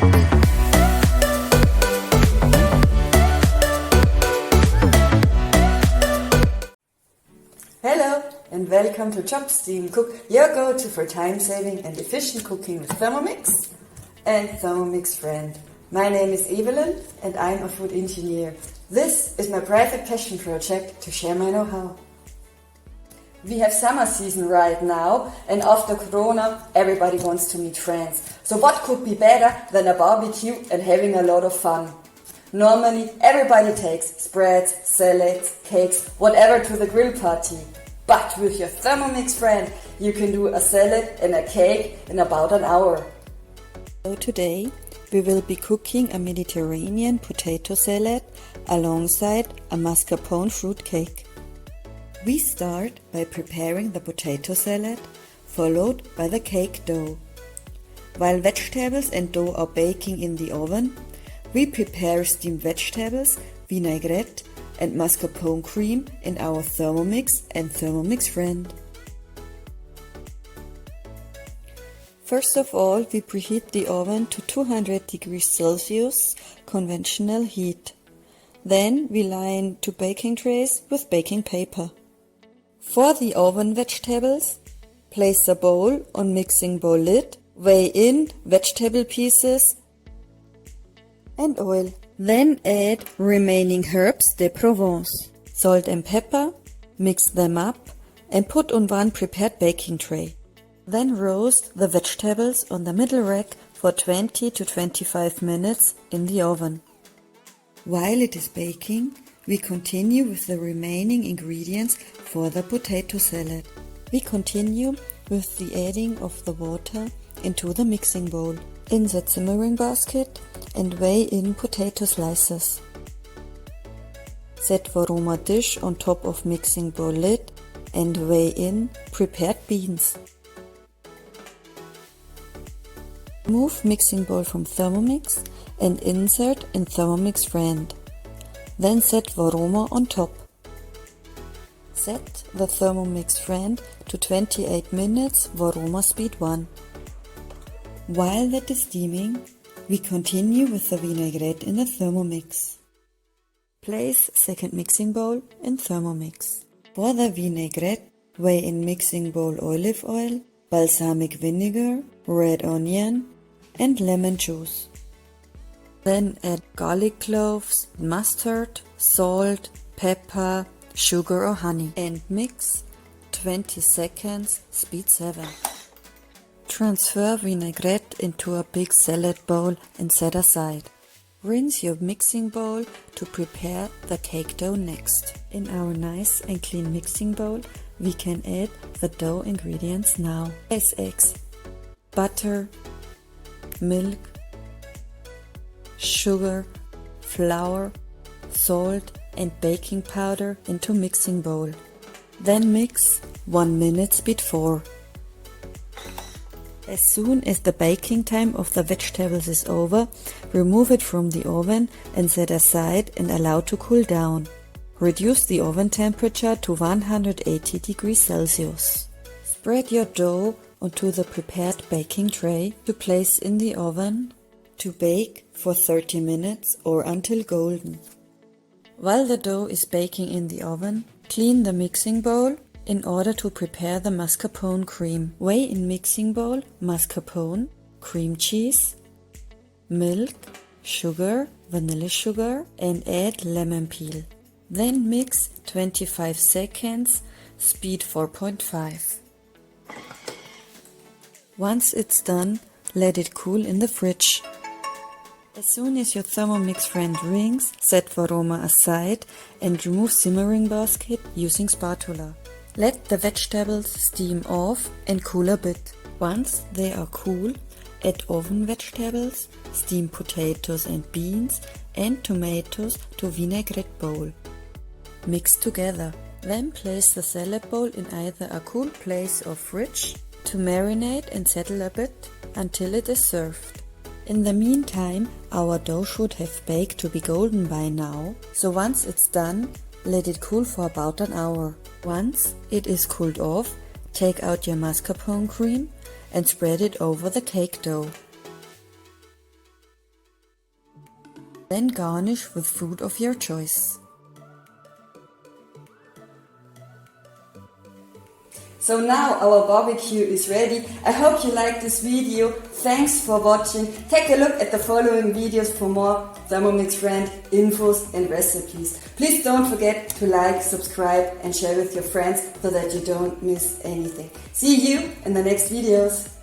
Hello and welcome to Chop Steam Cook, your go-to for time-saving and efficient cooking with Thermomix and Thermomix friend. My name is Evelin and I'm a food engineer. This is my private passion project to share my know-how. We have summer season right now, and after Corona everybody wants to meet friends. So what could be better than a barbecue and having a lot of fun? Normally everybody takes spreads, salads, cakes, whatever to the grill party. But with your Thermomix friend you can do a salad and a cake in about an hour. So today we will be cooking a Mediterranean potato salad alongside a mascarpone fruitcake. We start by preparing the potato salad, followed by the cake dough. While vegetables and dough are baking in the oven, we prepare steamed vegetables, vinaigrette and mascarpone cream in our Thermomix and Thermomix friend. First of all, we preheat the oven to 200 degrees Celsius conventional heat. Then we line 2 baking trays with baking paper. For the oven vegetables, place a bowl on mixing bowl lid, weigh in vegetable pieces and oil. Then add remaining herbs de Provence, salt and pepper, mix them up and put on one prepared baking tray. Then roast the vegetables on the middle rack for 20 to 25 minutes in the oven. While it is baking, we continue with the remaining ingredients for the potato salad. We continue with the adding of the water into the mixing bowl. Insert simmering basket and weigh in potato slices. Set varoma dish on top of mixing bowl lid and weigh in prepared beans. Remove mixing bowl from Thermomix and insert in Thermomix friend. Then set varoma on top. Set the Thermomix friend to 28 minutes varoma speed 1. While that is steaming, we continue with the vinaigrette in the Thermomix. Place second mixing bowl in Thermomix. For the vinaigrette, weigh in mixing bowl olive oil, balsamic vinegar, red onion and lemon juice. Then add garlic cloves, mustard, salt, pepper, sugar or honey and mix 20 seconds speed 7. Transfer vinaigrette into a big salad bowl and set aside. Rinse your mixing bowl to prepare the cake dough next. In our nice and clean mixing bowl, we can add the dough ingredients now. Place eggs, butter, milk, sugar, flour, salt and baking powder into mixing bowl. Then mix 1 minute speed 4. As soon as the baking time of the vegetables is over, remove it from the oven and set aside and allow to cool down. Reduce the oven temperature to 180 degrees Celsius. Spread your dough onto the prepared baking tray to place in the oven to bake for 30 minutes or until golden. While the dough is baking in the oven, clean the mixing bowl in order to prepare the mascarpone cream. Weigh in mixing bowl mascarpone, cream cheese, milk, sugar, vanilla sugar and add lemon peel. Then mix 25 seconds, speed 4.5. Once it's done, let it cool in the fridge. As soon as your Thermomix friend rings, set varoma aside and remove simmering basket using spatula. Let the vegetables steam off and cool a bit. Once they are cool, add oven vegetables, steamed potatoes and beans and tomatoes to vinaigrette bowl. Mix together. Then place the salad bowl in either a cool place or fridge to marinate and settle a bit until it is served. In the meantime, our dough should have baked to be golden by now, so once it's done, let it cool for about an hour. Once it is cooled off, take out your mascarpone cream and spread it over the cake dough. Then garnish with fruit of your choice. So now our barbecue is ready. I hope you liked this video. Thanks for watching. Take a look at the following videos for more Thermomix friend infos and recipes. Please don't forget to like, subscribe and share with your friends so that you don't miss anything. See you in the next videos.